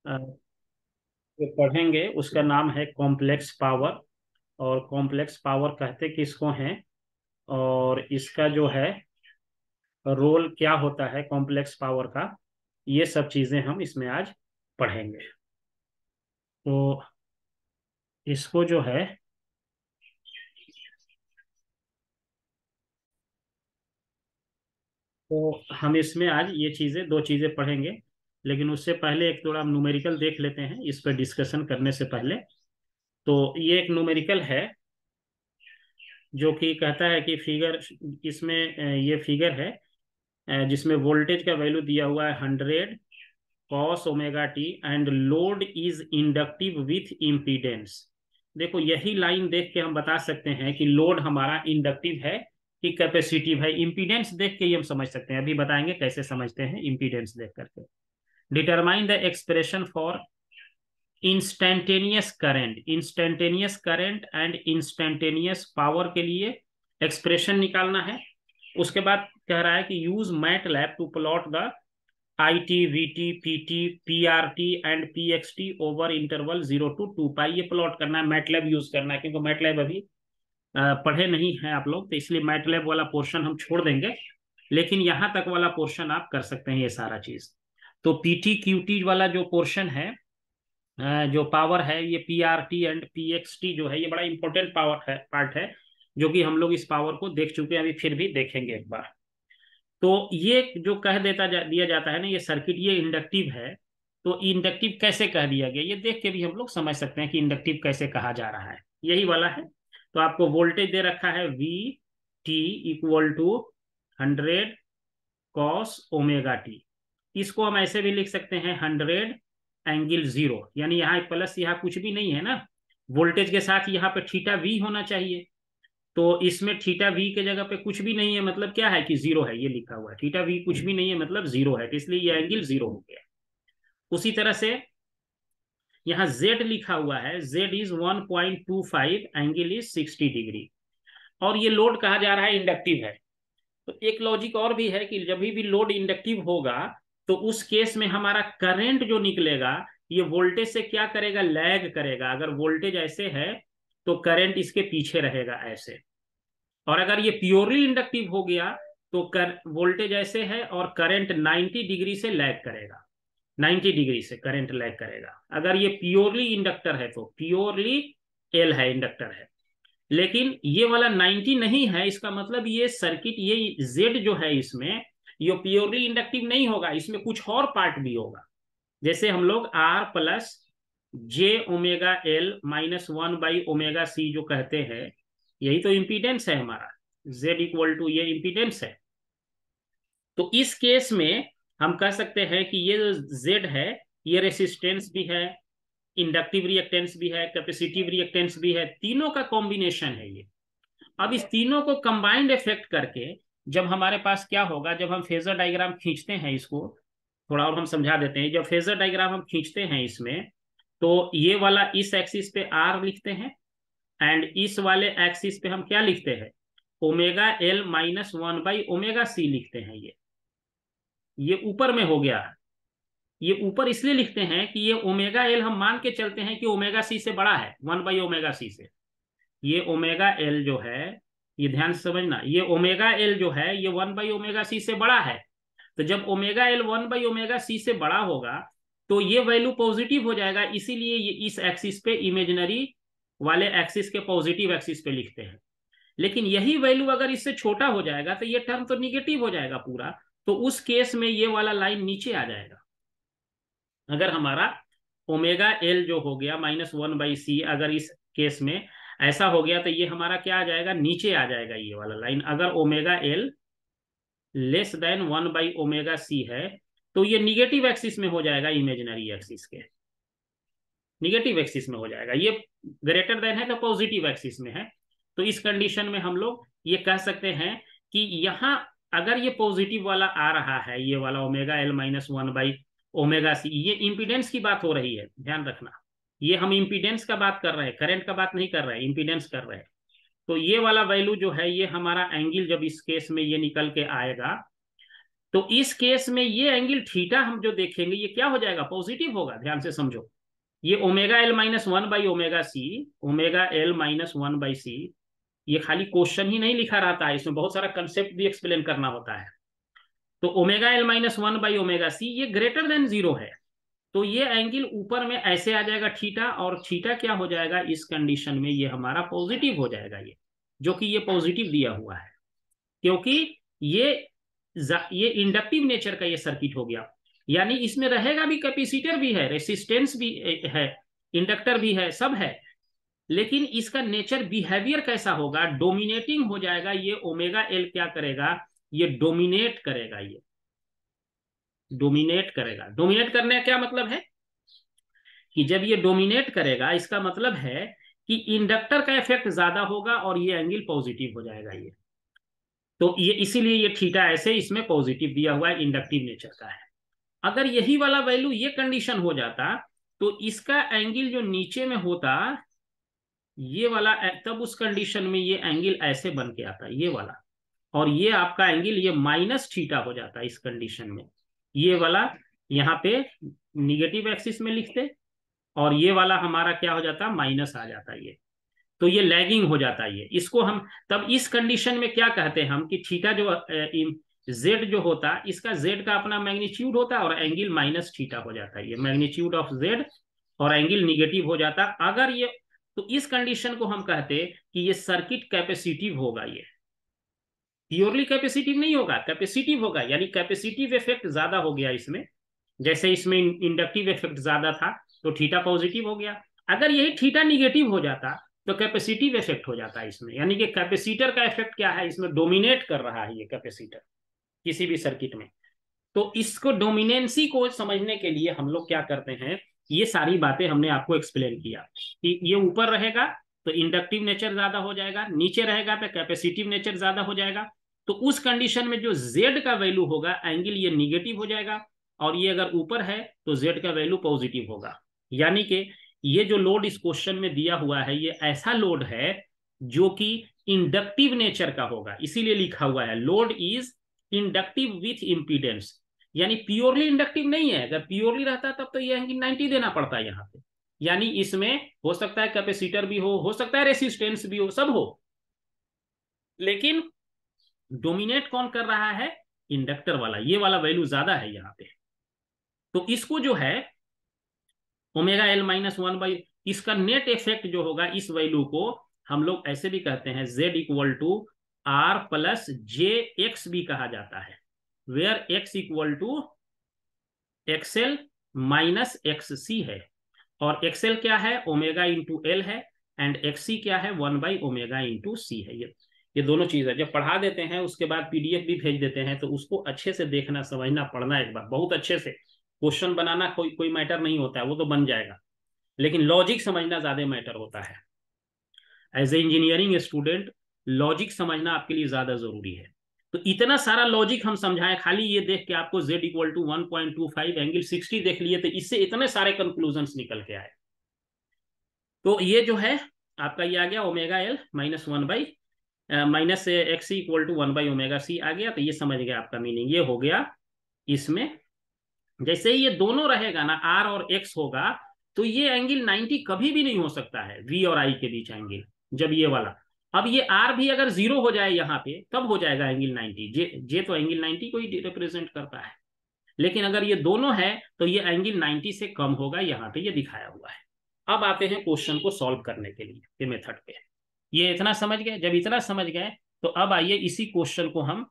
जो पढ़ेंगे उसका नाम है कॉम्प्लेक्स पावर। और कॉम्प्लेक्स पावर कहते किसको हैं, और इसका जो है रोल क्या होता है कॉम्प्लेक्स पावर का, ये सब चीजें हम इसमें आज पढ़ेंगे। तो इसको जो है, तो हम इसमें आज ये चीजें, दो चीजें पढ़ेंगे। लेकिन उससे पहले एक थोड़ा न्यूमेरिकल देख लेते हैं इस पर डिस्कशन करने से पहले। तो ये एक न्यूमेरिकल है जो कि कहता है कि फिगर, इसमें ये फिगर है जिसमें वोल्टेज का वैल्यू दिया हुआ है 100 cos omega T and load is inductive with impedance. देखो यही लाइन देख के हम बता सकते हैं कि लोड हमारा इंडक्टिव है कि कैपेसिटिव है। इम्पीडेंस देख के ही हम समझ सकते हैं, अभी बताएंगे कैसे समझते हैं इम्पीडेंस देख करके। Determine the expression for instantaneous current, instantaneous current and instantaneous power के लिए एक्सप्रेशन निकालना है। उसके बाद कह रहा है कि use MATLAB to plot the I T V T P T P R T and P X T over interval 0 to 2 pi. ये प्लॉट करना है, मैटलैब यूज करना है, क्योंकि मैटलैब अभी पढ़े नहीं है आप लोग, तो इसलिए मैटलैब वाला पोर्शन हम छोड़ देंगे। लेकिन यहाँ तक वाला पोर्शन आप कर सकते हैं ये सारा चीज। तो पी टी क्यू टी वाला जो पोर्शन है, जो पावर है, ये P R T and P X T जो है, ये बड़ा इंपॉर्टेंट पावर है, पार्ट है, जो कि हम लोग इस पावर को देख चुके हैं, अभी फिर भी देखेंगे एक बार। तो ये जो कह दिया जाता है ना, ये सर्किट ये इंडक्टिव है। तो इंडक्टिव कैसे कह दिया गया, ये देख के भी हम लोग समझ सकते हैं कि इंडक्टिव कैसे कहा जा रहा है, यही वाला है। तो आपको वोल्टेज दे रखा है V T equal to 100 cos ω t। इसको हम ऐसे भी लिख सकते हैं 100 ∠0, यानी यहाँ प्लस, यहाँ कुछ भी नहीं है ना, वोल्टेज के साथ यहाँ पे थीटा वी होना चाहिए। तो इसमें थीटा वी के जगह पे कुछ भी नहीं है, मतलब क्या है कि जीरो है, ये लिखा हुआ है थीटा वी कुछ भी नहीं है मतलब जीरो है, तो इसलिए ये एंगल जीरो हो गया। उसी तरह से यहाँ जेड लिखा हुआ है, Z is 1.25, angle is 60 degree. और ये लोड कहा जा रहा है इंडक्टिव है। तो एक लॉजिक और भी है कि जब भी लोड इंडक्टिव होगा तो उस केस में हमारा करंट जो निकलेगा ये वोल्टेज से क्या करेगा, लैग करेगा। अगर वोल्टेज ऐसे है तो करंट इसके पीछे रहेगा ऐसे। और अगर ये प्योरली इंडक्टिव हो गया तो वोल्टेज ऐसे है और करंट 90 डिग्री से लैग करेगा, 90 डिग्री से करंट लैग करेगा। अगर ये प्योरली इंडक्टर है तो प्योरली एल है, इंडक्टर है। लेकिन ये वाला 90 नहीं है, इसका मतलब ये सर्किट, ये जेड जो है इसमें ये प्योरली इंडक्टिव नहीं होगा, इसमें कुछ और पार्ट भी होगा। जैसे हम लोग R plus J omega L minus 1/ω c जो कहते हैं, यही तो इम्पीडेंस है हमारा, जेड इक्वल टू ये इम्पीडेंस है। तो इस केस में हम कह सकते हैं कि ये जो जेड है ये रेसिस्टेंस भी है, इंडक्टिव रिएक्टेंस भी है, कैपेसिटिव रिएक्टेंस भी है, तीनों का कॉम्बिनेशन है ये। अब इस तीनों को कंबाइंड इफेक्ट करके जब हमारे पास क्या होगा, जब हम फेजर डायग्राम खींचते हैं, इसको थोड़ा और हम समझा देते हैं। जब फेजर डायग्राम हम खींचते हैं इसमें, तो ये वाला इस एक्सिस पे आर लिखते हैं एंड इस वाले एक्सिस पे हम क्या लिखते हैं, ओमेगा एल माइनस 1/ω c लिखते हैं। ये ऊपर में हो गया है। ये ऊपर इसलिए लिखते हैं कि ये ओमेगा एल हम मान के चलते हैं कि ओमेगा सी से बड़ा है, 1/ω c से। ये ओमेगा एल जो है, ये ध्यान से समझना, ये ओमेगा एल जो है ये 1/ω c से बड़ा है। तो जब ओमेगा एल 1/ω c से बड़ा होगा तो ये वैल्यू पॉजिटिव हो जाएगा, इसीलिए ये इस एक्सिस पे, इमेजिनरी वाले एक्सिस के पॉजिटिव एक्सिस पे लिखते हैं। लेकिन यही वैल्यू अगर इससे छोटा हो जाएगा तो ये टर्म तो निगेटिव हो जाएगा पूरा। तो उस केस में ये वाला लाइन नीचे आ जाएगा। अगर हमारा ओमेगा एल जो हो गया -1/c, अगर इस केस में ऐसा हो गया तो ये हमारा क्या आ जाएगा, नीचे आ जाएगा ये वाला लाइन। अगर omega L less than 1/ω c है तो ये निगेटिव एक्सिस में हो जाएगा, इमेजिनरी एक्सिस के निगेटिव एक्सिस में हो जाएगा। ये ग्रेटर देन है तो पॉजिटिव एक्सिस में है। तो इस कंडीशन में हम लोग ये कह सकते हैं कि यहाँ अगर ये पॉजिटिव वाला आ रहा है, ये वाला ओमेगा एल -1/ω c, ये इंपीडेंस की बात हो रही है, ध्यान रखना। ये हम इंपीडेंस का बात कर रहे हैं, करंट का बात नहीं कर रहे हैं, इंपीडेंस कर रहे हैं। तो ये वाला वैल्यू जो है ये हमारा एंगल जब इस केस में ये निकल के आएगा तो इस केस में ये एंगल थीटा हम जो देखेंगे ये क्या हो जाएगा, पॉजिटिव होगा। ध्यान से समझो, ये omega L minus one by omega C, omega L minus one by C, ये खाली क्वेश्चन ही नहीं लिखा रहता है, इसमें बहुत सारा कंसेप्ट भी एक्सप्लेन करना होता है। तो omega L minus one by omega C ये ग्रेटर देन जीरो है, तो ये एंगल ऊपर में ऐसे आ जाएगा थीटा, और थीटा क्या हो जाएगा इस कंडीशन में, ये हमारा पॉजिटिव हो जाएगा, ये जो कि ये पॉजिटिव दिया हुआ है, क्योंकि ये ये इंडक्टिव नेचर का ये सर्किट हो गया। यानी इसमें रहेगा भी, कैपेसिटर भी है, रेसिस्टेंस भी है, इंडक्टर भी है, सब है, लेकिन इसका नेचर बिहेवियर कैसा होगा, डोमिनेटिंग हो जाएगा। ये ओमेगा एल क्या करेगा, ये डोमिनेट करेगा, ये डोमिनेट करेगा। डोमिनेट करने का क्या मतलब है कि जब ये डोमिनेट करेगा इसका मतलब है कि इंडक्टर का इफेक्ट ज्यादा होगा और ये एंगल पॉजिटिव हो जाएगा। ये तो ये इसीलिए ये थीटा ऐसे इसमें पॉजिटिव दिया हुआ है, इंडक्टिव नेचर का है। अगर यही वाला वैल्यू ये कंडीशन हो जाता तो इसका एंगल जो नीचे में होता ये वाला, तब उस कंडीशन में ये एंगल ऐसे बन के आता ये वाला, और ये आपका एंगल ये माइनस थीटा हो जाता इस कंडीशन में। ये वाला यहाँ पे निगेटिव एक्सिस में लिखते, और ये वाला हमारा क्या हो जाता, माइनस आ जाता ये, तो ये लैगिंग हो जाता है। ये इसको हम तब इस कंडीशन में क्या कहते हैं हम कि थीटा जो जेड जो होता इसका, जेड का अपना मैग्नीट्यूड होता है और एंगल माइनस थीटा हो जाता है, ये मैग्नीट्यूड ऑफ जेड, और एंगल निगेटिव हो जाता अगर ये। तो इस कंडीशन को हम कहते कि ये सर्किट कैपेसिटिव होगा, ये प्योरली कैपेसिटिव नहीं होगा, कैपेसिटिव होगा, यानी कैपेसिटिव इफेक्ट ज्यादा हो गया इसमें। जैसे इसमें इंडक्टिव इफेक्ट ज्यादा था तो थीटा पॉजिटिव हो गया, अगर यही थीटा निगेटिव हो जाता तो कैपेसिटिव इफेक्ट हो जाता है इसमें। यानी कि कैपेसिटर का इफेक्ट क्या है इसमें, डोमिनेट कर रहा है ये कैपेसिटर किसी भी सर्किट में। तो इसको डोमिनेंसी को समझने के लिए हम लोग क्या करते हैं, ये सारी बातें हमने आपको एक्सप्लेन किया कि ये ऊपर रहेगा तो इंडक्टिव नेचर ज्यादा हो जाएगा, नीचे रहेगा तो कैपेसिटिव नेचर ज्यादा हो जाएगा। तो उस कंडीशन में जो जेड का वैल्यू होगा एंगल ये निगेटिव हो जाएगा, और ये अगर ऊपर है तो जेड का वैल्यू पॉजिटिव होगा। यानी कि ये जो लोड इस क्वेश्चन में दिया हुआ है ये ऐसा लोड है जो कि इंडक्टिव नेचर का होगा, इसीलिए लिखा हुआ है load is inductive with impedance, यानी प्योरली इंडक्टिव नहीं है। अगर प्योरली रहता तब तो ये एंगल 90 देना पड़ता है यहाँ पे। यानी इसमें हो सकता है कैपेसिटर भी हो सकता है रेसिस्टेंस भी हो, सब हो, लेकिन डोमिनेट कौन कर रहा है, इंडक्टर वाला, ये वाला वैल्यू ज्यादा है यहाँ पे। तो इसको जो है omega L minus one by, इसका नेट इफेक्ट जो होगा इस वैल्यू को हम लोग ऐसे भी कहते हैं Z equal to R plus J X भी कहा जाता है, where X equal to XL minus X C है, और एक्सएल क्या है ओमेगा इंटू एल है, एंड एक्सी क्या है one by omega into C है। ये दोनों चीज है, जब पढ़ा देते हैं उसके बाद पीडीएफ भी भेज देते हैं तो उसको अच्छे से देखना समझना पढ़ना एक बार बहुत अच्छे से। क्वेश्चन बनाना कोई मैटर नहीं होता है, वो तो बन जाएगा, लेकिन लॉजिक समझना ज्यादा मैटर होता है। As a engineering student logic समझना आपके लिए ज्यादा जरूरी है। तो इतना सारा लॉजिक हम समझाएं, खाली ये देख के आपको z इक्वल टू 1.25 एंगल 60 देख लिए तो इससे इतने सारे कंक्लूजन निकल के आए। तो ये जो है आपका ये आ गया omega L minus one by minus X equal to one by omega C आ गया, तो ये समझ गया आपका मीनिंग ये हो गया। इसमें जैसे ही ये दोनों रहेगा ना आर और एक्स होगा तो ये एंगल 90 कभी भी नहीं हो सकता है, वी और आई के बीच एंगल। जब ये वाला, अब ये आर भी अगर जीरो हो जाए यहाँ पे तब हो जाएगा एंगल 90, जे तो एंगल 90 को ही रिप्रेजेंट करता है, लेकिन अगर ये दोनों है तो ये एंगल 90 से कम होगा, यहाँ पे ये दिखाया हुआ है। अब आते हैं क्वेश्चन को सॉल्व करने के लिए ये मेथड पे। ये इतना समझ गए, जब इतना समझ गए तो अब आइए इसी क्वेश्चन को हम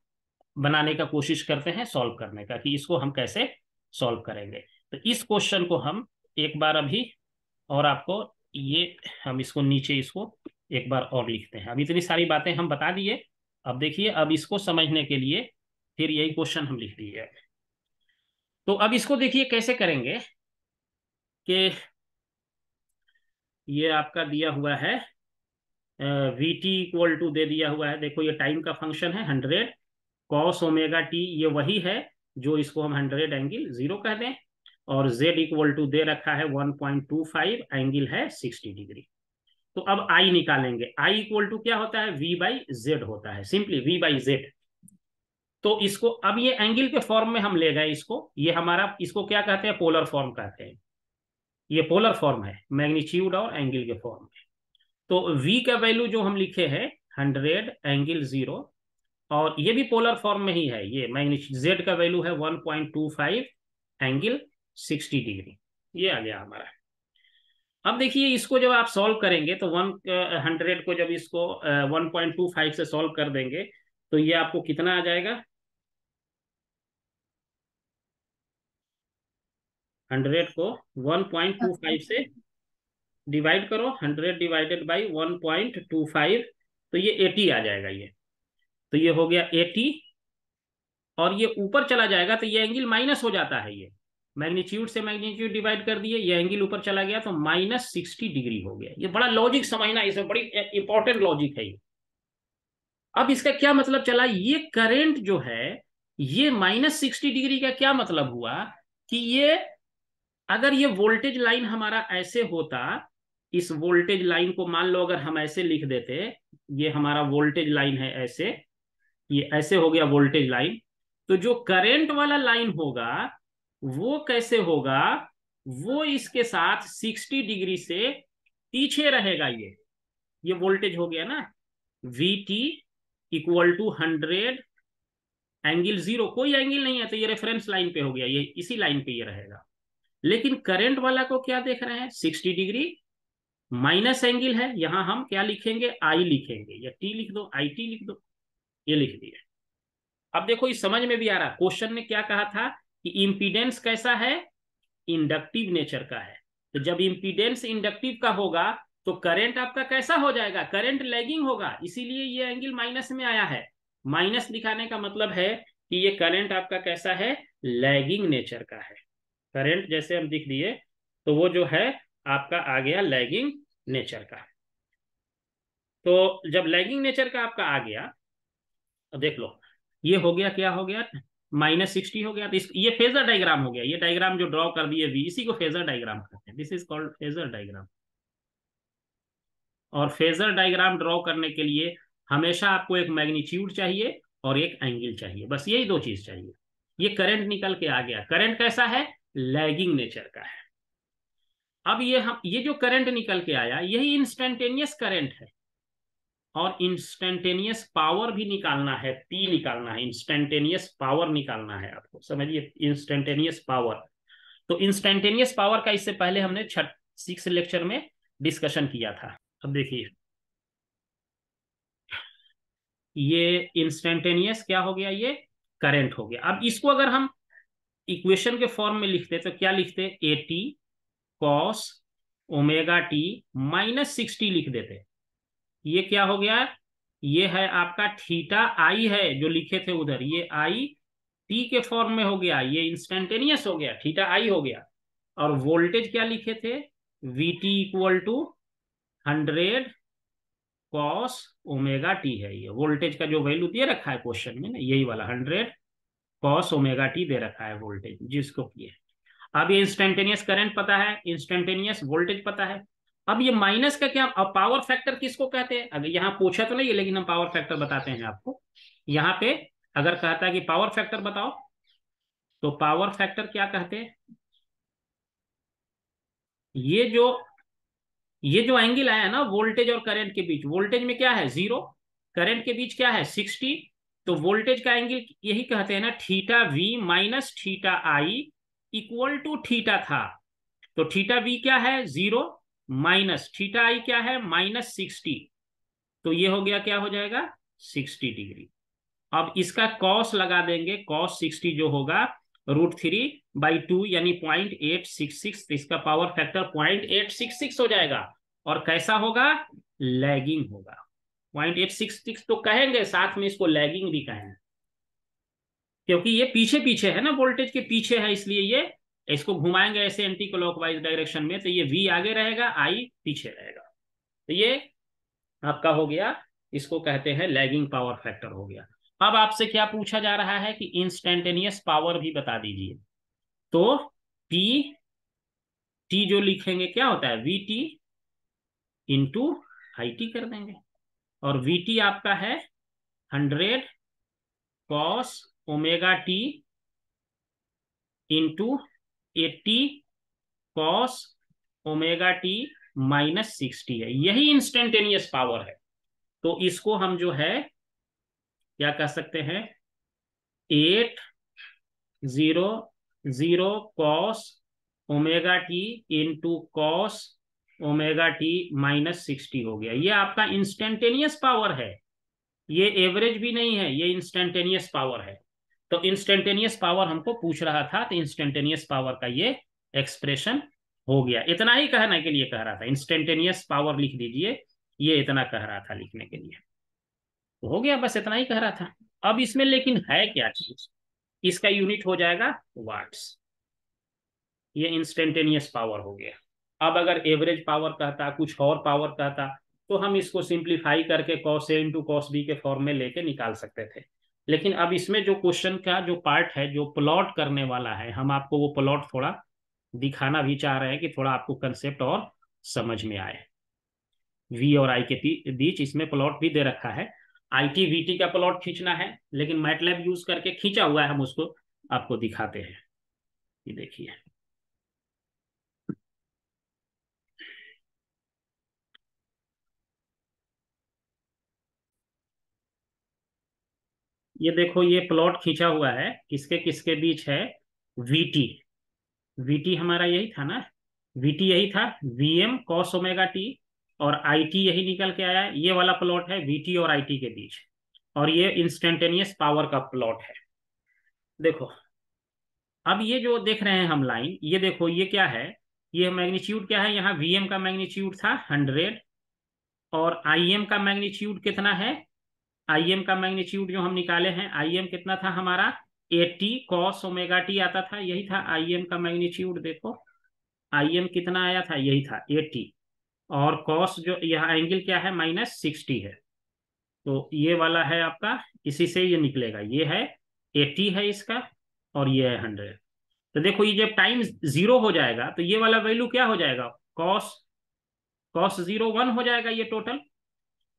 बनाने का कोशिश करते हैं, सॉल्व करने का कि इसको हम कैसे सॉल्व करेंगे। तो इस क्वेश्चन को हम एक बार अभी और आपको ये हम इसको नीचे इसको एक बार और लिखते हैं। अब इतनी सारी बातें हम बता दिए, अब देखिए अब इसको समझने के लिए फिर यही क्वेश्चन हम लिख दिए। तो अब इसको देखिए कैसे करेंगे कि ये आपका दिया हुआ है वी टी इक्वल टू दे दिया हुआ है, देखो ये टाइम का फंक्शन है 100 कॉस ओमेगा टी, ये वही है जो इसको हम 100 एंगल 0 कह दें, और z इक्वल टू दे रखा है 1.25 एंगल है 60 डिग्री। तो अब i निकालेंगे, i इक्वल टू क्या होता है v बाई जेड होता है, सिंपली v बाई जेड। तो इसको अब ये एंगल के फॉर्म में हम ले गए इसको, ये हमारा इसको क्या कहते हैं, पोलर फॉर्म कहते हैं। ये पोलर फॉर्म है मैग्नीट्यूड और एंगल के फॉर्म में। तो v का वैल्यू जो हम लिखे हैं 100 एंगल 0, और ये भी पोलर फॉर्म में ही है, ये मैग्नीट्यूड z का वैल्यू है 1.25 एंगल 60 डिग्री। ये आ गया हमारा। अब देखिए इसको जब आप सॉल्व करेंगे तो 100 को जब इसको 1.25 से सॉल्व कर देंगे तो ये आपको कितना आ जाएगा, 100 को 1.25 से डिवाइड करो, 100 डिवाइडेड बाई 1.25, तो ये 80 आ जाएगा ये। तो ये हो गया 80, और ये ऊपर चला जाएगा तो ये एंगल माइनस हो जाता है, ये मैग्नीट्यूड से मैग्नीट्यूड डिवाइड कर दिए, ये एंगल ऊपर चला गया तो -60 डिग्री हो गया। ये बड़ा लॉजिक समझना, इसमें बड़ी इंपॉर्टेंट लॉजिक है ये। अब इसका क्या मतलब चला, ये करंट जो है ये -60 डिग्री का क्या मतलब हुआ कि ये, अगर ये वोल्टेज लाइन हमारा ऐसे होता, इस वोल्टेज लाइन को मान लो अगर हम ऐसे लिख देते, ये हमारा वोल्टेज लाइन है ऐसे, ये ऐसे हो गया वोल्टेज लाइन, तो जो करंट वाला लाइन होगा वो कैसे होगा, वो इसके साथ 60 डिग्री से पीछे रहेगा। ये वोल्टेज हो गया ना, VT इक्वल टू 100 एंगल 0, कोई एंगल नहीं है तो ये रेफरेंस लाइन पे हो गया, ये इसी लाइन पे ये रहेगा। लेकिन करंट वाला को क्या देख रहे हैं, 60 डिग्री माइनस एंगल है, यहां हम क्या लिखेंगे, आई लिखेंगे, या टी लिख दो, IT लिख दो, ये लिख दिया। अब देखो इस समझ में भी आ रहा, क्वेश्चन ने क्या कहा था कि इंपीडेंस कैसा है, इंडक्टिव नेचर का है। तो जब इंपीडेंस इंडक्टिव का होगा तो करंट आपका कैसा हो जाएगा, करंट लैगिंग होगा, इसीलिए ये एंगल माइनस में आया है। माइनस दिखाने का मतलब है कि ये करंट आपका कैसा है, लैगिंग नेचर का है। करंट जैसे हम दिख दिए तो वो जो है आपका आ गया लैगिंग नेचर का। तो जब लैगिंग नेचर का आपका आ गया, तो देख लो ये हो गया, क्या हो गया, -60 हो गया। तो ये फेजर डायग्राम हो गया, ये डायग्राम जो ड्रॉ कर दिए वी, इसी को फेजर डायग्राम कहते हैं, this is called phasor diagram. और फेजर डायग्राम ड्रॉ करने के लिए हमेशा आपको एक मैग्नीट्यूड चाहिए और एक एंगल चाहिए, बस यही दो चीज चाहिए। ये करंट निकल के आ गया, करंट कैसा है, लैगिंग नेचर का है। अब ये जो करंट निकल के आया यही इंस्टेंटेनियस करंट है, और इंस्टेंटेनियस पावर भी निकालना है, पी निकालना है, इंस्टेंटेनियस पावर निकालना है आपको, समझिए इंस्टेंटेनियस पावर। तो इंस्टेंटेनियस पावर का इससे पहले हमने 6 लेक्चर में डिस्कशन किया था। अब देखिए ये इंस्टेंटेनियस क्या हो गया, ये करंट हो गया। अब इसको अगर हम इक्वेशन के फॉर्म में लिखते तो क्या लिखते, AT cos ω t -60 लिख देते। ये क्या हो गया, ये है आपका थीटा आई है जो लिखे थे उधर, ये आई टी के फॉर्म में हो गया, ये इंस्टेंटेनियस हो गया, थीटा आई हो गया। और वोल्टेज क्या लिखे थे, VT equal to 100 cos omega T है। ये वोल्टेज का जो वैल्यू दे रखा है क्वेश्चन में ना, यही वाला 100 कॉस ओमेगा टी दे रखा है वोल्टेज जिसको किए। अब ये इंस्टेंटेनियस करंट पता है, इंस्टेंटेनियस वोल्टेज पता है। अब ये माइनस का क्या, अब पावर फैक्टर किसको कहते हैं, अगर यहाँ पूछा तो नहीं है लेकिन हम पावर फैक्टर बताते हैं आपको। यहाँ पे अगर कहता है कि पावर फैक्टर बताओ, तो पावर फैक्टर क्या कहते हैं, ये जो ये जो एंगल आया ना वोल्टेज और करंट के बीच, वोल्टेज में क्या है 0, करंट के बीच क्या है 60, तो वोल्टेज का एंगल यही कहते हैं ना, theta V minus theta I equal to theta था। तो थीटा वी क्या है 0, माइनस थीटा आई क्या है -60, तो ये हो गया, क्या हो जाएगा 60 डिग्री। अब इसका कॉस लगा देंगे, कॉस 60 जो होगा √3/2 यानी 0.866, तो इसका पावर फैक्टर 0.866 हो जाएगा। और कैसा होगा, लैगिंग होगा। 0.866 तो कहेंगे, साथ में इसको लैगिंग भी कहेंगे, क्योंकि ये पीछे पीछे है ना, वोल्टेज के पीछे है, इसलिए ये इसको घुमाएंगे ऐसे एंटी क्लॉकवाइज डायरेक्शन में, तो ये V आगे रहेगा, I पीछे रहेगा। तो ये आपका हो गया, इसको कहते हैं लैगिंग पावर फैक्टर हो गया। अब आपसे क्या पूछा जा रहा है कि इंस्टेंटेनियस पावर भी बता दीजिए। तो P T जो लिखेंगे क्या होता है, VT इंटू IT कर देंगे। और VT आपका है 100 cos omega T into 80 cos omega T -60 है। यही इंस्टेंटेनियस पावर है। तो इसको हम जो है क्या कह सकते हैं, 800 cos omega T into cos omega T -60 हो गया। ये आपका इंस्टेंटेनियस पावर है, ये एवरेज भी नहीं है, ये इंस्टेंटेनियस पावर है। तो इंस्टेंटेनियस पावर हमको पूछ रहा था, तो इंस्टेंटेनियस पावर का ये एक्सप्रेशन हो गया। इतना ही कहने के लिए कह रहा था, इंस्टेंटेनियस पावर लिख दीजिए, ये इतना कह रहा था लिखने के लिए। तो हो गया, बस इतना ही कह रहा था। अब इसमें लेकिन है क्या चीज, इसका यूनिट हो जाएगा वाट्स। ये इंस्टेंटेनियस पावर हो गया। अब अगर एवरेज पावर कहता, कुछ और पावर कहता, तो हम इसको सिंप्लीफाई करके cos A into cos B के फॉर्म में लेके निकाल सकते थे। लेकिन अब इसमें जो क्वेश्चन का जो पार्ट है, जो प्लॉट करने वाला है, हम आपको वो प्लॉट थोड़ा दिखाना भी चाह रहे हैं कि थोड़ा आपको कंसेप्ट और समझ में आए। V और I के बीच इसमें प्लॉट भी दे रखा है। IT VT का प्लॉट खींचना है, लेकिन मैटलैब यूज करके खींचा हुआ है, हम उसको आपको दिखाते हैं। ये देखिए, ये देखो, ये प्लॉट खींचा हुआ है, किसके किसके बीच है, VT। VT हमारा यही था ना, VT यही था, VM cos ओमेगा टी, और IT यही निकल के आया। ये वाला प्लॉट है VT और IT के बीच, और ये इंस्टेंटेनियस पावर का प्लॉट है। देखो, अब ये जो देख रहे हैं हम लाइन, ये देखो ये क्या है, ये मैग्नीट्यूड क्या है, यहाँ VM का मैग्नीट्यूड था 100, और IM का मैग्नीट्यूड कितना है, IM का मैग्नीट्यूड जो हम निकाले हैं, IM कितना था हमारा, 80 cos ओमेगा टी आता था, यही था IM का मैग्नीट्यूड। देखो IM कितना आया था, यही था 80, और cos जो यहाँ एंगल क्या है, -60 है। तो ये वाला है आपका, इसी से ये निकलेगा, ये है 80 है इसका, और ये है 100। तो देखो, ये जब टाइम 0 हो जाएगा तो ये वाला वैल्यू क्या हो जाएगा, cos cos 0 1 हो जाएगा ये टोटल।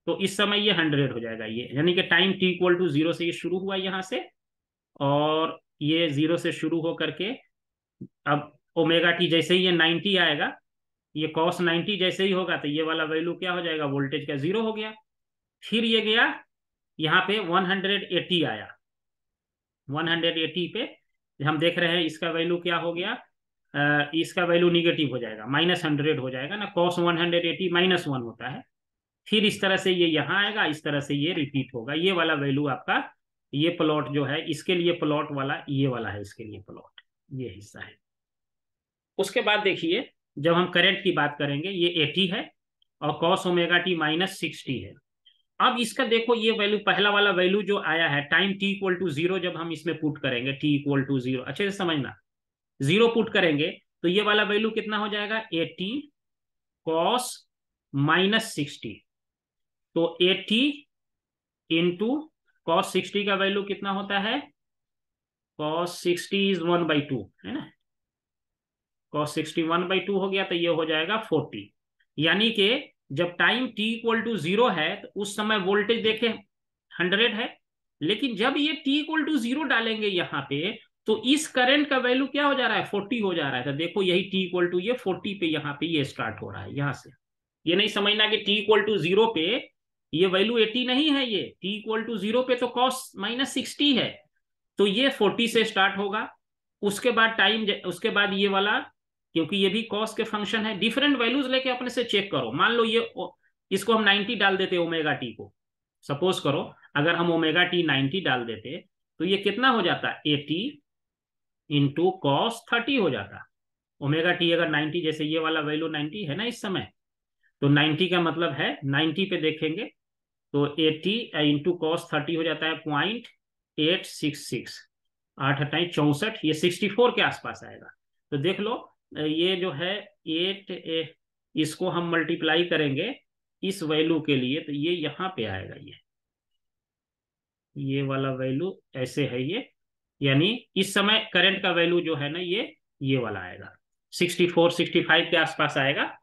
तो इस समय ये 100 हो जाएगा, ये यानी कि टाइम t = 0 से ये शुरू हुआ यहाँ से, और ये 0 से शुरू हो करके, अब ओमेगा टी जैसे ही ये 90 आएगा, ये cos 90 जैसे ही होगा, तो ये वाला वैल्यू क्या हो जाएगा, वोल्टेज का 0 हो गया। फिर ये गया यहाँ पे 180 आया, 180 पे हम देख रहे हैं इसका वैल्यू क्या हो गया, इसका वैल्यू निगेटिव हो जाएगा, -100 हो जाएगा ना, cos 180 -1 होता है। फिर इस तरह से ये यहाँ आएगा, इस तरह से ये रिपीट होगा। ये वाला वैल्यू आपका, ये प्लॉट जो है इसके लिए प्लॉट वाला ये वाला है, इसके लिए प्लॉट ये हिस्सा है। उसके बाद देखिए, जब हम करंट की बात करेंगे, ये 80 है और cos ओमेगा टी -60 है। अब इसका देखो, ये वैल्यू पहला वाला वैल्यू जो आया है, टाइम t = 0, जब हम इसमें पुट करेंगे t = 0, अच्छे से समझना, 0 पुट करेंगे तो ये वाला वैल्यू कितना हो जाएगा, 80 cos -60। तो 80 इंटू cos 60 का वैल्यू कितना होता है, cos 60 इज 1/2 है ना, cos 60 1/2 हो गया, तो ये हो जाएगा 40। यानी कि जब टाइम t = 0 है तो उस समय वोल्टेज देखे 100 है, लेकिन जब ये t = 0 डालेंगे यहाँ पे, तो इस करंट का वैल्यू क्या हो जा रहा है, 40 हो जा रहा है। तो देखो, यही ये 40 पे यहाँ पे ये स्टार्ट हो रहा है यहाँ से। ये नहीं समझना कि t = 0 पे ये वैल्यू 80 नहीं है, ये t = 0 पे तो cos -60 है, तो ये 40 से स्टार्ट होगा। उसके बाद टाइम, उसके बाद ये वाला, क्योंकि ये भी कॉस के फंक्शन है, डिफरेंट वैल्यूज लेके अपने से चेक करो। मान लो ये इसको हम 90 डाल देते ओमेगा टी को, सपोज करो अगर हम ओमेगा टी 90 डाल देते, तो ये कितना हो जाता, 80 इंटू cos 30 हो जाता। ओमेगा टी अगर 90, जैसे ये वाला वैल्यू 90 है ना इस समय, तो 90 का मतलब है 90 पे देखेंगे तो 80 इंटू cos 30 हो जाता है 0.866, 8×8 = 64, ये 64 के आसपास आएगा। तो देख लो, ये जो है 8, इसको हम मल्टीप्लाई करेंगे इस वैल्यू के लिए, तो ये यहाँ पे आएगा, ये वाला वैल्यू ऐसे है ये, यानी इस समय करंट का वैल्यू जो है ना, ये वाला आएगा 64 65 के आसपास आएगा।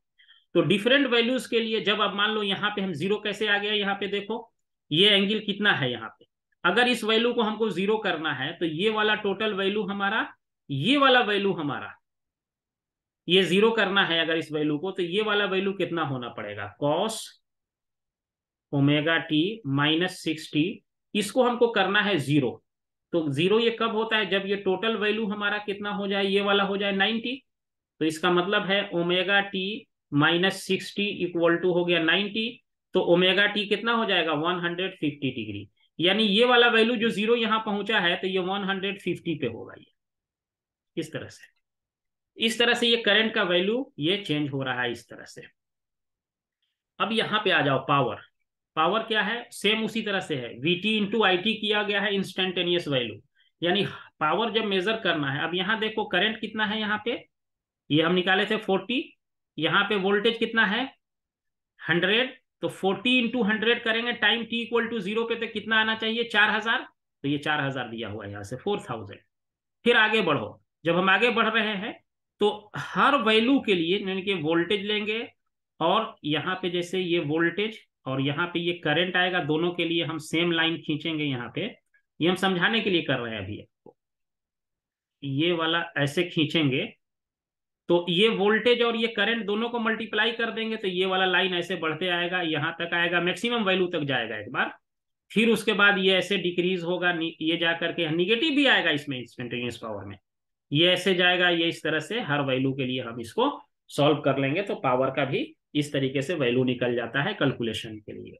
तो डिफरेंट वैल्यूज के लिए, जब अब मान लो यहाँ पे हम 0 कैसे आ गया, यहाँ पे देखो ये एंगल कितना है यहाँ पे, अगर इस वैल्यू को हमको जीरो करना है तो ये वाला टोटल वैल्यू हमारा, ये वाला वैल्यू हमारा, ये जीरो करना है अगर इस वैल्यू को, तो ये वाला वैल्यू कितना होना पड़ेगा, cos omega T minus 6t, इसको हमको करना है जीरो। तो जीरो ये कब होता है, जब ये टोटल वैल्यू हमारा कितना हो जाए, ये वाला हो जाए 90। तो इसका मतलब है omega T minus 6t equal to हो गया 90। तो ओमेगा टी कितना हो जाएगा 150 डिग्री, यानी ये वाला वैल्यू जो जीरो यहां पहुंचा है तो ये 150 पे होगा ये, इस तरह से। इस तरह से ये करंट का वैल्यू ये चेंज हो रहा है इस तरह से। अब यहां पे आ जाओ, पावर। पावर क्या है, सेम उसी तरह से है, वीटी इंटू आई टी किया गया है इंस्टेंटेनियस वैल्यू, यानी पावर जब मेजर करना है। अब यहाँ देखो करंट कितना है यहाँ पे, ये हम निकाले थे 40, यहाँ पे वोल्टेज कितना है 100, तो 40 इंटू 100 करेंगे time T equal to zero पे, तो कितना आना चाहिए 4000। तो ये 4000 दिया हुआ है यहाँ से 4000। फिर आगे बढ़ो, जब हम आगे बढ़ रहे हैं तो हर वैल्यू के लिए यानी कि वोल्टेज लेंगे, और यहाँ पे जैसे ये वोल्टेज और यहाँ पे ये करंट आएगा, दोनों के लिए हम सेम लाइन खींचेंगे यहाँ पे। ये हम समझाने के लिए कर रहे हैं अभी आपको, ये वाला ऐसे खींचेंगे तो ये वोल्टेज और ये करंट दोनों को मल्टीप्लाई कर देंगे, तो ये वाला लाइन ऐसे बढ़ते आएगा, यहां तक आएगा, मैक्सिमम वैल्यू तक जाएगा एक बार। फिर उसके बाद ये ऐसे डिक्रीज होगा, ये जा करके निगेटिव भी आएगा इसमें इंस्टेंटेनियस पावर में, ये ऐसे जाएगा, ये इस तरह से हर वैल्यू के लिए हम इसको सॉल्व कर लेंगे, तो पावर का भी इस तरीके से वैल्यू निकल जाता है कैलकुलेशन के लिए।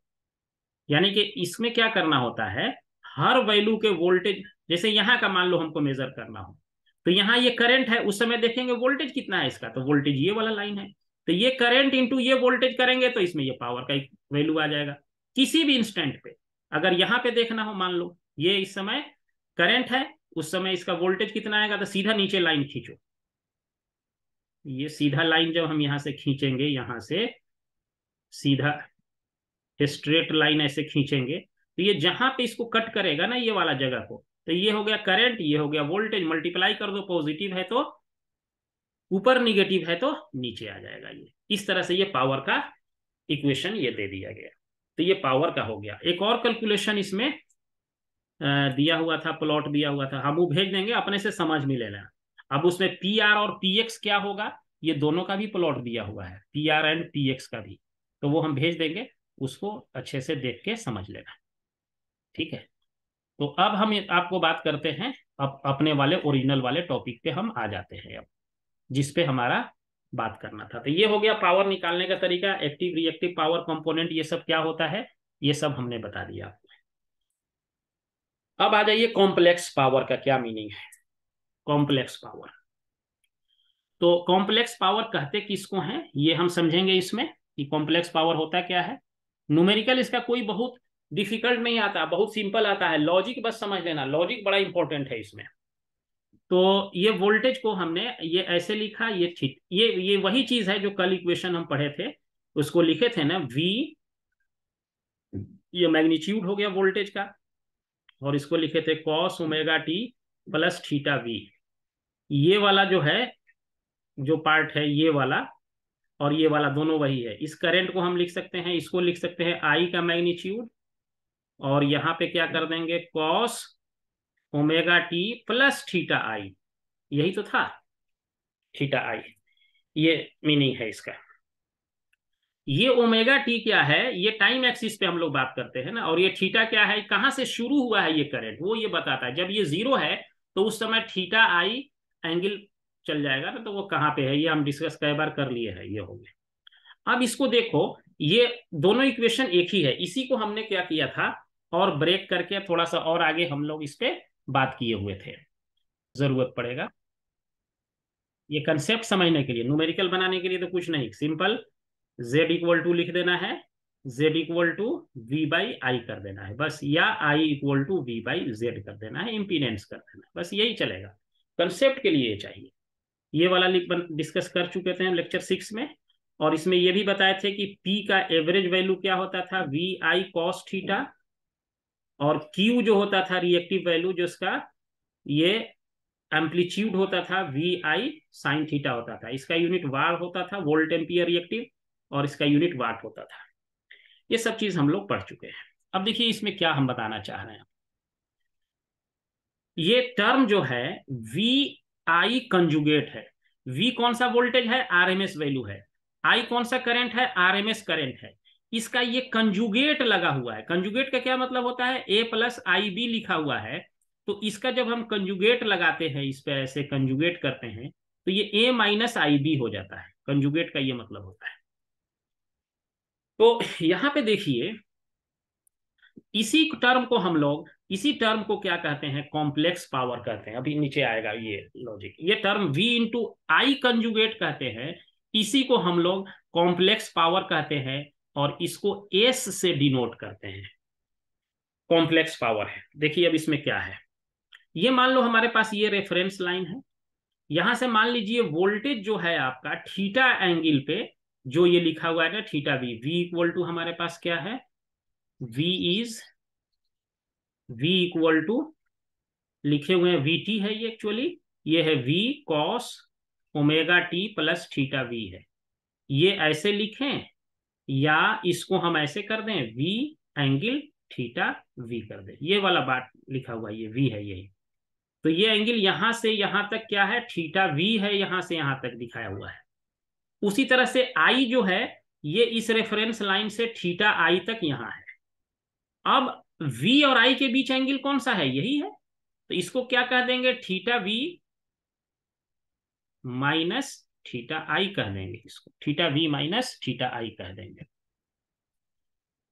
यानी कि इसमें क्या करना होता है, हर वैल्यू के वोल्टेज, जैसे यहाँ का मान लो हमको मेजर करना हो, तो यहाँ ये करंट है, उस समय देखेंगे वोल्टेज कितना है इसका, तो वोल्टेज ये वाला लाइन है, तो ये करंट इंटू ये वोल्टेज करेंगे तो इसमें ये पावर का वैल्यू आ जाएगा किसी भी इंस्टेंट पे। अगर यहाँ पे देखना हो, मान लो ये इस समय करंट है, उस समय इसका वोल्टेज कितना आएगा, तो सीधा नीचे लाइन खींचो, ये सीधा लाइन जब हम यहाँ से खींचेंगे, यहाँ से सीधा स्ट्रेट लाइन ऐसे खींचेंगे, तो ये जहां पे इसको कट करेगा ना, ये वाला जगह को, तो ये हो गया करंट, ये हो गया वोल्टेज, मल्टीप्लाई कर दो, पॉजिटिव है तो ऊपर, निगेटिव है तो नीचे आ जाएगा। ये इस तरह से ये पावर का इक्वेशन ये दे दिया गया, तो ये पावर का हो गया। एक और कैलकुलेशन इसमें दिया हुआ था, प्लॉट दिया हुआ था, हम वो भेज देंगे, अपने से समझ में लेना। अब उसमें पी आर और पी एक्स क्या होगा, ये दोनों का भी प्लॉट दिया हुआ है, P R and P x का भी, तो वो हम भेज देंगे, उसको अच्छे से देख के समझ लेना, ठीक है। तो अब हम आपको बात करते हैं, अब अपने वाले ओरिजिनल वाले टॉपिक पे हम आ जाते हैं, अब जिस पे हमारा बात करना था। तो ये हो गया पावर निकालने का तरीका, एक्टिव रिएक्टिव पावर कंपोनेंट ये सब क्या होता है, ये सब हमने बता दिया आपको। अब आ जाइए कॉम्प्लेक्स पावर का क्या मीनिंग है। कॉम्प्लेक्स पावर, तो कॉम्प्लेक्स पावर कहते किसको हैं ये हम समझेंगे इसमें, कि कॉम्प्लेक्स पावर होता क्या है। न्यूमेरिकल इसका कोई बहुत डिफिकल्ट नहीं आता, बहुत सिंपल आता है, लॉजिक बस समझ लेना, लॉजिक बड़ा इंपॉर्टेंट है इसमें। तो ये वोल्टेज को हमने ये ऐसे लिखा, ये ठीक, ये वही चीज है जो कल इक्वेशन हम पढ़े थे, उसको लिखे थे ना, V, ये मैग्नीट्यूड हो गया वोल्टेज का, और इसको लिखे थे cos omega T plus theta V। ये वाला जो है, जो पार्ट है ये वाला और ये वाला दोनों वही है। इस करंट को हम लिख सकते हैं, इसको लिख सकते हैं I का मैग्नीट्यूड, और यहाँ पे क्या कर देंगे cos omega T plus theta I, यही तो था थीटा I, ये मीनिंग है इसका। ये ओमेगा टी क्या है, ये टाइम एक्सिस पे हम लोग बात करते हैं ना, और ये थीटा क्या है, कहां से शुरू हुआ है ये करंट, वो ये बताता है। जब ये जीरो है तो उस समय थीटा आई एंगल चल जाएगा ना, तो वो कहाँ पे है, ये हम डिस्कस कई बार कर लिए हैं, ये हो गया। अब इसको देखो, ये दोनों इक्वेशन एक ही है, इसी को हमने क्या किया था, और ब्रेक करके थोड़ा सा और आगे हम लोग इस पे बात किए हुए थे, जरूरत पड़ेगा ये कंसेप्ट समझने के लिए। न्यूमेरिकल बनाने के लिए तो कुछ नहीं, सिंपल z इक्वल टू लिख देना है, z equal to V by I कर देना है बस, या i equal to V by Z कर देना है, इम्पीडेंस कर देना है, बस यही चलेगा। कंसेप्ट के लिए ये चाहिए। ये वाला डिस्कस कर चुके थे लेक्चर 6 में, और इसमें ये भी बताए थे कि P का एवरेज वैल्यू क्या होता था, वी आई कॉस थीटा, और Q जो होता था रिएक्टिव वैल्यू, जो इसका ये एम्पलीट्यूड होता था, वी आई साइन थीटा होता था, इसका यूनिट वार होता था, वोल्ट एम्पियर रिएक्टिव, और इसका यूनिट वाट होता था। ये सब चीज हम लोग पढ़ चुके हैं। अब देखिए इसमें क्या हम बताना चाह रहे हैं, ये टर्म जो है वी आई कंजुगेट है। वी कौन सा वोल्टेज है, आरएमएस वैल्यू है। आई कौन सा करंट है, आरएमएस करंट है। इसका ये कंजुगेट लगा हुआ है। कंजुगेट का क्या मतलब होता है, ए प्लस आई बी लिखा हुआ है, तो इसका जब हम कंजुगेट लगाते हैं, इस पे ऐसे कंजुगेट करते हैं, तो ये ए माइनस आई बी हो जाता है। कंजुगेट का ये मतलब होता है। तो यहां पे देखिए, इसी टर्म को क्या कहते हैं, कॉम्प्लेक्स पावर कहते हैं। अभी नीचे आएगा ये लॉजिक। ये टर्म V इंटू आई कंजुगेट कहते हैं, इसी को हम लोग कॉम्प्लेक्स पावर कहते हैं, और इसको S से डिनोट करते हैं। कॉम्प्लेक्स पावर है। देखिए अब इसमें क्या है, ये मान लो हमारे पास ये रेफरेंस लाइन है। यहां से मान लीजिए वोल्टेज जो है आपका थीटा एंगल पे, जो ये लिखा हुआ है ना थीटा V इक्वल टू हमारे पास क्या है, V इक्वल टू लिखे हुए हैं VT है ये एक्चुअली, ये है V cos omega T plus theta V है। ये ऐसे लिखें या इसको हम ऐसे कर दें, V एंगल थीटा V कर दें। ये वाला बात लिखा हुआ ये V है यही। तो ये एंगल यहां से यहां तक क्या है, थीटा V है, यहां से यहां तक दिखाया हुआ है। उसी तरह से I जो है, ये इस रेफरेंस लाइन से थीटा I तक यहां है। अब V और I के बीच एंगल कौन सा है, यही है। तो इसको क्या कह देंगे, थीटा V माइनस थीटा आई कह देंगे। इसको थीटा V माइनस थीटा आई कह देंगे।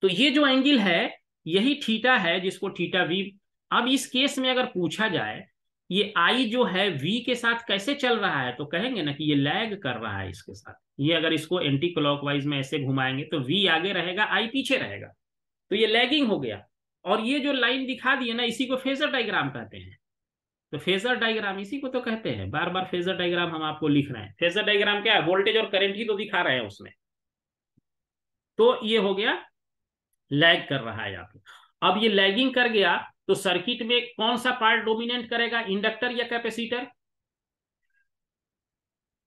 तो ये जो एंगल है यही थीटा है, जिसको थीटा V। अब इस केस में अगर पूछा जाए ये आई जो है V के साथ कैसे चल रहा है, तो कहेंगे ना कि ये लैग कर रहा है इसके साथ। ये अगर इसको एंटी क्लॉकवाइज में ऐसे घुमाएंगे तो V आगे रहेगा, आई पीछे रहेगा, तो ये लैगिंग हो गया। और ये जो लाइन दिखा दी है ना, इसी को फेजर डायग्राम कहते हैं। तो फेजर डायग्राम इसी को तो कहते हैं। बार बार फेजर डायग्राम हम आपको लिख रहे हैं। फेजर डायग्राम क्या है, वोल्टेज और करंट ही तो दिखा रहे हैं उसमें। तो ये हो गया, लैग कर रहा है यहाँ पे। अब ये लैगिंग कर गया तो सर्किट में कौन सा पार्ट डोमिनेट करेगा, इंडक्टर या कैपेसिटर,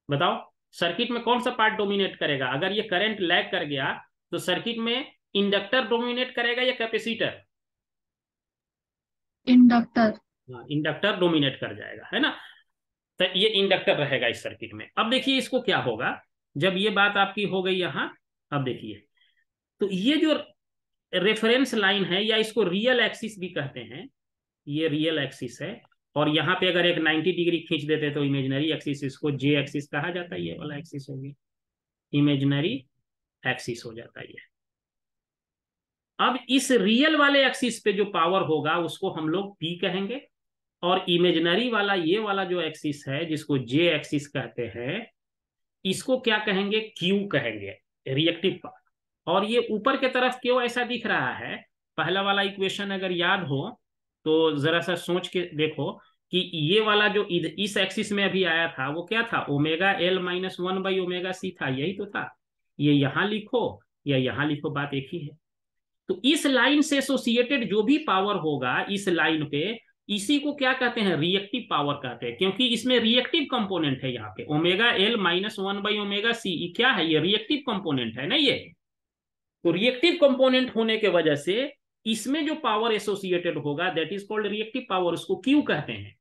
बताओ। सर्किट में कौन सा पार्ट डोमिनेट करेगा, अगर ये करंट लैग कर गया तो सर्किट में इंडक्टर डोमिनेट करेगा या कैपेसिटर, इंडक्टर। हाँ इंडक्टर डोमिनेट कर जाएगा, है ना। तो ये इंडक्टर रहेगा इस सर्किट में। अब देखिए इसको क्या होगा जब ये बात आपकी हो गई यहां। अब देखिए, तो ये जो रेफरेंस लाइन है, या इसको रियल एक्सिस भी कहते हैं, ये रियल एक्सिस है। और यहाँ पे अगर एक 90 डिग्री खींच देते तो इमेजिनरी एक्सिस, इसको जे एक्सिस कहा जाता है। ये वाला एक्सिस हो गया, इमेजिनरी एक्सिस हो जाता है ये। अब इस रियल वाले एक्सिस पे जो पावर होगा उसको हम लोग पी कहेंगे, और इमेजिनरी वाला ये वाला जो एक्सिस है जिसको जे एक्सिस कहते हैं, इसको क्या कहेंगे, क्यू कहेंगे, रिएक्टिव पावर। और ये ऊपर के तरफ क्यों ऐसा दिख रहा है, पहला वाला इक्वेशन अगर याद हो तो जरा सा सोच के देखो कि ये वाला जो इस एक्सिस में अभी आया था वो क्या था, omega L minus one by omega C था, यही तो था। ये यहां लिखो या यहां लिखो, बात एक ही है। तो इस लाइन से एसोसिएटेड जो भी पावर होगा इस लाइन पे, इसी को क्या कहते हैं, रिएक्टिव पावर कहते हैं। क्योंकि इसमें रिएक्टिव कंपोनेंट है यहाँ पे, omega L minus one by omega C क्या है, ये रिएक्टिव कंपोनेंट है ना ये। तो रिएक्टिव कंपोनेंट होने के वजह से इसमें जो पावर एसोसिएटेड होगा that is called reactive power, उसको क्यू कहते हैं।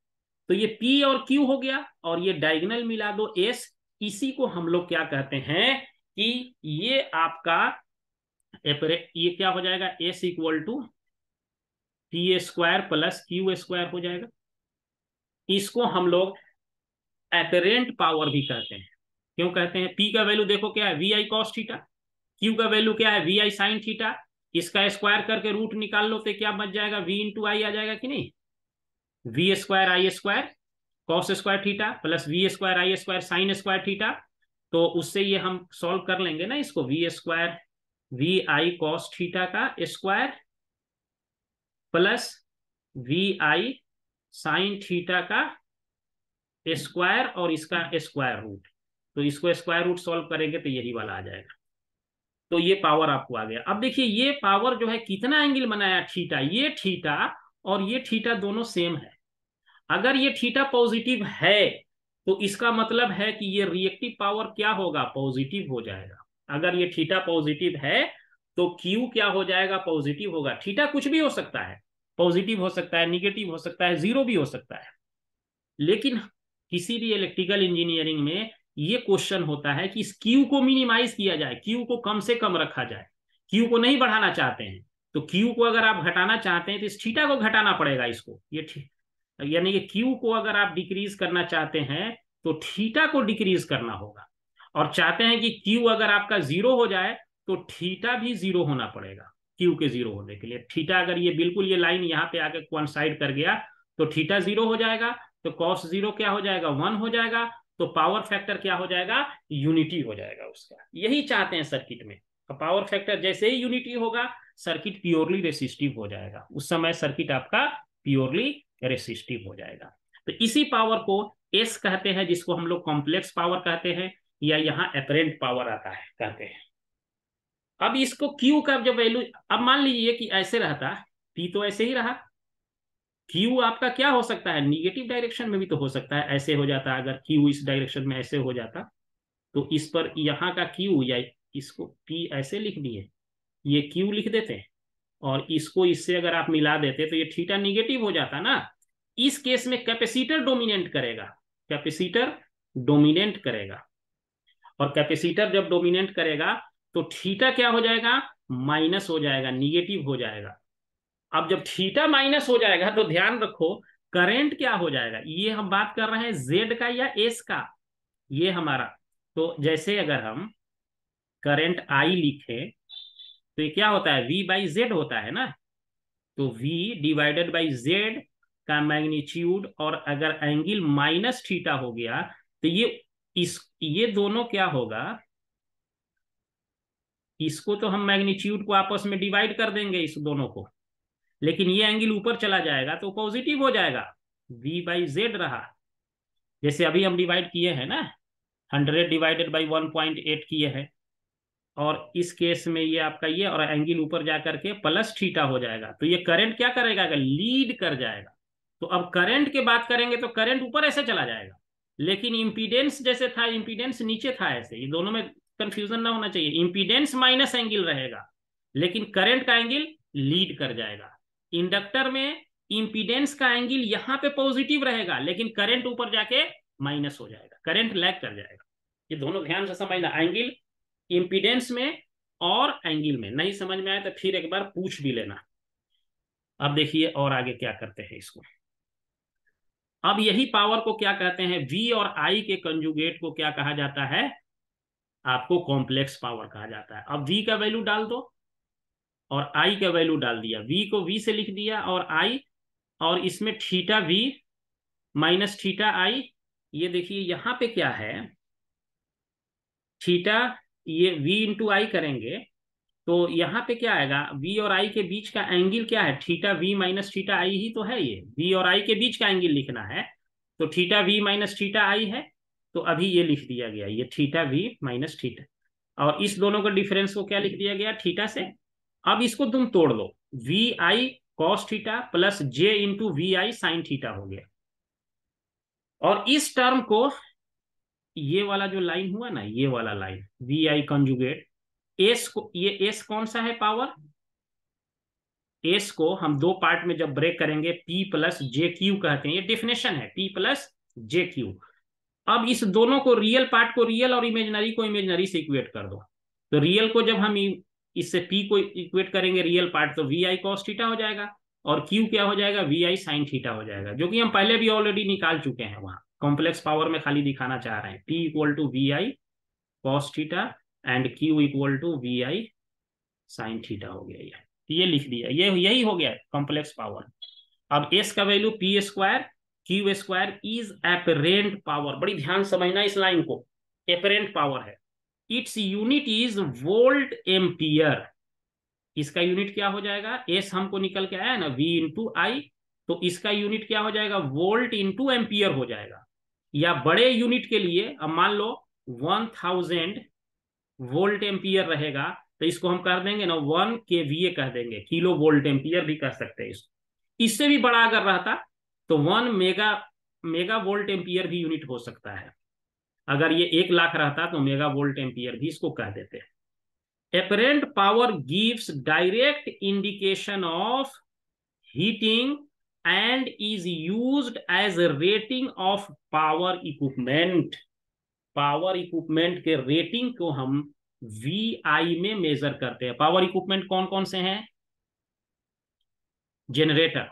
तो ये पी और क्यू हो गया, और ये डायगोनल मिला दो एस, इसी को हम लोग क्या कहते हैं कि ये आपका ये क्या हो जाएगा, S equal to P square plus Q square हो जाएगा। इसको हम लोग एपरेंट पावर भी कहते हैं। क्यों कहते हैं, पी का वैल्यू देखो क्या है, V I cos theta. Q का वैल्यू क्या है, वी आई साइन थीटा। इसका स्क्वायर करके रूट निकाल लो तो क्या बच जाएगा, वी इंटू आई आ जाएगा कि नहीं, V square I square cos square theta plus V square I square sine square theta. तो उससे ये हम सॉल्व कर लेंगे ना इसको, V square V I cos theta का square plus V I sine theta का स्क्वायर और इसका स्क्वायर रूट। तो इसको स्क्वायर रूट सॉल्व करेंगे तो यही वाला आ जाएगा। तो ये पावर आपको आ गया। अब देखिए ये पावर जो है कितना एंगल बनाया, थीटा। ये थीटा और ये थीटा दोनों सेम है। अगर ये थीटा पॉजिटिव है तो इसका मतलब है कि ये रिएक्टिव पावर क्या होगा, पॉजिटिव हो जाएगा। अगर ये थीटा पॉजिटिव है तो क्यू क्या हो जाएगा, पॉजिटिव होगा। थीटा कुछ भी हो सकता है, पॉजिटिव हो सकता है, निगेटिव हो सकता है, जीरो भी हो सकता है। लेकिन किसी भी इलेक्ट्रिकल इंजीनियरिंग में ये क्वेश्चन होता है कि इस क्यू को मिनिमाइज किया जाए, क्यू को कम से कम रखा जाए, क्यू को नहीं बढ़ाना चाहते हैं। तो क्यू को अगर आप घटाना चाहते हैं तो इस थीटा को घटाना पड़ेगा इसको, ये यानी कि क्यू को अगर आप डिक्रीज करना चाहते हैं तो थीटा को डिक्रीज करना होगा। और चाहते हैं कि क्यू अगर आपका जीरो हो जाए तो थीटा भी जीरो होना पड़ेगा क्यू के जीरो होने के लिए। थीटा अगर ये बिल्कुल ये लाइन यहाँ पे आके कोइंसाइड कर गया तो थीटा जीरो हो जाएगा, तो कॉस जीरो क्या हो जाएगा, 1 हो जाएगा, तो पावर फैक्टर क्या हो जाएगा, यूनिटी हो जाएगा उसका। यही चाहते हैं सर्किट में। पावर फैक्टर जैसे ही यूनिटी होगा सर्किट प्योरली रेसिस्टिव हो जाएगा, उस समय सर्किट आपका प्योरली रेसिस्टिव हो जाएगा। तो इसी पावर को एस कहते हैं, जिसको हम लोग कॉम्प्लेक्स पावर कहते हैं, या यहाँ एपरेंट पावर आता है कहते हैं। अब इसको क्यू का जब वैल्यू, अब मान लीजिए कि ऐसे रहता, पी तो ऐसे ही रहा, क्यू आपका क्या हो सकता है, निगेटिव डायरेक्शन में भी तो हो सकता है, ऐसे हो जाता। अगर क्यू इस डायरेक्शन में ऐसे हो जाता तो इस पर यहाँ का क्यू, या इसको पी ऐसे लिख दिए, ये क्यू लिख देते, और इसको इससे अगर आप मिला देते तो ये थीटा निगेटिव हो जाता ना। इस केस में कैपेसिटर डोमिनेट करेगा, कैपेसिटर डोमिनेट करेगा, और कैपेसिटर जब डोमिनेट करेगा तो थीटा क्या हो जाएगा, माइनस हो जाएगा, निगेटिव हो जाएगा। अब जब थीटा माइनस हो जाएगा तो ध्यान रखो करंट क्या हो जाएगा, ये हम बात कर रहे हैं जेड का या एस का, ये हमारा। तो जैसे अगर हम करंट आई लिखे तो ये क्या होता है, वी बाई जेड होता है ना। तो v डिवाइडेड बाई जेड का मैग्नीट्यूड, और अगर एंगल माइनस थीटा हो गया तो ये दोनों क्या होगा, इसको तो हम मैग्नीट्यूड को आपस में डिवाइड कर देंगे इस दोनों को, लेकिन ये एंगल ऊपर चला जाएगा तो पॉजिटिव हो जाएगा, v बाई जेड रहा। जैसे अभी हम डिवाइड किए हैं ना, 100 डिवाइडेड बाई 1.8 किए हैं, और इस केस में ये आपका ये, और एंगल ऊपर जाकर के प्लस थीटा हो जाएगा, तो ये करंट क्या करेगा, लीड कर जाएगा। तो अब करंट की बात करेंगे तो करंट ऊपर ऐसे चला जाएगा, लेकिन इंपीडेंस जैसे था, इंपीडेंस नीचे था ऐसे, ये दोनों में कंफ्यूजन ना होना चाहिए। इंपीडेंस माइनस एंगल रहेगा, लेकिन करंट का एंगल लीड कर जाएगा। इंडक्टर में इंपीडेंस का एंगल यहाँ पे पॉजिटिव रहेगा, लेकिन करंट ऊपर जाके माइनस हो जाएगा, करंट लैग कर जाएगा। ये दोनों ध्यान से समझना, एंगल इंपीडेंस में और एंगल में। नहीं समझ में आए तो फिर एक बार पूछ भी लेना। अब देखिए और आगे क्या करते हैं इसको। अब यही पावर को क्या कहते हैं, V और I के कंजुगेट को क्या कहा जाता है, आपको कॉम्प्लेक्स पावर कहा जाता है। अब V का वैल्यू डाल दो और I का वैल्यू डाल दिया, V को V से लिख दिया और I, और इसमें theta V minus theta I। ये देखिए यहाँ पे क्या है, थीटा, ये V इंटू आई करेंगे तो यहाँ पे क्या आएगा, V और I के बीच का एंगल क्या है, theta V minus theta I ही तो है, ये V और I के बीच का एंगल लिखना है, तो theta V minus theta I है। तो अभी ये लिख दिया गया, ये थीटा V माइनस थीटा, और इस दोनों का डिफरेंस को क्या लिख दिया गया, थीटा से। अब इसको तुम तोड़ लो, V I cos theta plus J into V I sine theta हो गया। और इस टर्म को, ये वाला जो लाइन हुआ ना, ये वाला line V I conjugate S को, ये एस कौन सा है पावर, एस को हम दो पार्ट में जब ब्रेक करेंगे पी प्लस जे क्यू कहते हैं, ये डिफिनेशन है, पी प्लस जे क्यू। अब इस दोनों को, रियल पार्ट को रियल और इमेजनरी को इमेजनरी से इक्वेट कर दो। तो रियल को जब हम इससे पी को इक्वेट करेंगे रियल पार्ट, तो वी आई कॉस थीटा हो जाएगा, और क्यू क्या हो जाएगा, वी आई साइन थीटा हो जाएगा, जो कि हम पहले भी ऑलरेडी निकाल चुके हैं वहां। कॉम्प्लेक्स पावर में खाली दिखाना चाह रहे हैं, P equal to V I cos theta and Q equal to V I sine theta हो गया। ये लिख दिया, ये यही हो गया कॉम्प्लेक्स पावर। अब एस का value P square Q square is apparent power, बड़ी ध्यान समझना इस लाइन को, एपरेंट पावर है। It's unit is volt ampere, इसका यूनिट क्या हो जाएगा, एस हमको निकल के आया ना वी इंटू आई, तो इसका यूनिट क्या हो जाएगा, वोल्ट इंटू एम्पियर हो जाएगा। या बड़े यूनिट के लिए अब मान लो 1000 वोल्ट एम्पियर रहेगा, तो इसको हम कर देंगे ना 1 kVA कह देंगे, किलो वोल्ट एम्पियर भी कर सकते हैं इसको। इससे भी बड़ा अगर रहता तो 1 मेगा वोल्ट एम्पियर भी यूनिट हो सकता है। अगर ये 1 लाख रहता तो मेगा वोल्ट एम्पियर भी इसको कह देते हैं। Apparent power gives direct indication of heating and is used as a rating of power equipment. Power equipment के रेटिंग को हम VI में मेजर करते हैं। पावर इक्विपमेंट कौन कौन से हैं? जनरेटर,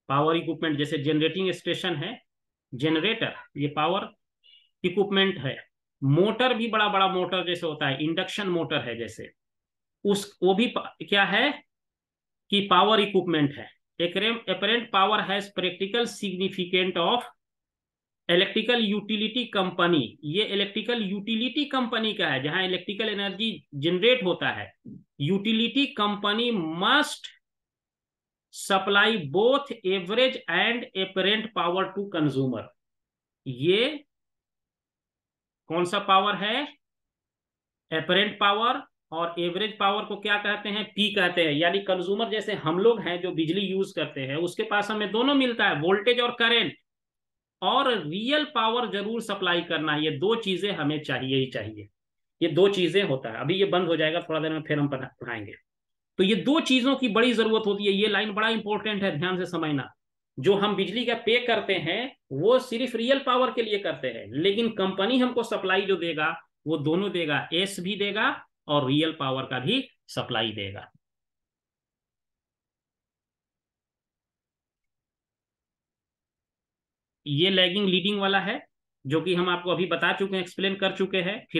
पावर इक्विपमेंट जैसे जनरेटिंग स्टेशन है, जनरेटर ये पावर इक्विपमेंट है। मोटर भी बड़ा बड़ा मोटर जैसे होता है, इंडक्शन मोटर है जैसे, उस वो भी क्या है कि पावर इक्विपमेंट है। Apparent power has practical significant of electrical utility company. ये इलेक्ट्रिकल यूटिलिटी कंपनी का है, जहां इलेक्ट्रिकल एनर्जी जनरेट होता है। Utility company must supply both average and apparent power to consumer. ये कौन सा पावर है? Apparent power. और एवरेज पावर को क्या कहते हैं? पी कहते हैं। यानी कंज्यूमर जैसे हम लोग हैं जो बिजली यूज करते हैं, उसके पास हमें दोनों मिलता है, वोल्टेज और करंट, और रियल पावर जरूर सप्लाई करना। ये दो चीजें हमें चाहिए ही चाहिए। ये दो चीजें होता है। अभी ये बंद हो जाएगा थोड़ा देर में, फिर हम पढ़ाएंगे। तो ये दो चीजों की बड़ी जरूरत होती है। ये लाइन बड़ा इंपॉर्टेंट है, ध्यान से समझना। जो हम बिजली का पे करते हैं वो सिर्फ रियल पावर के लिए करते हैं, लेकिन कंपनी हमको सप्लाई जो देगा वो दोनों देगा, एस भी देगा और रियल पावर का भी सप्लाई देगा। ये लैगिंग लीडिंग वाला है, जो कि हम आपको अभी बता चुके हैं, एक्सप्लेन कर चुके हैं। फिर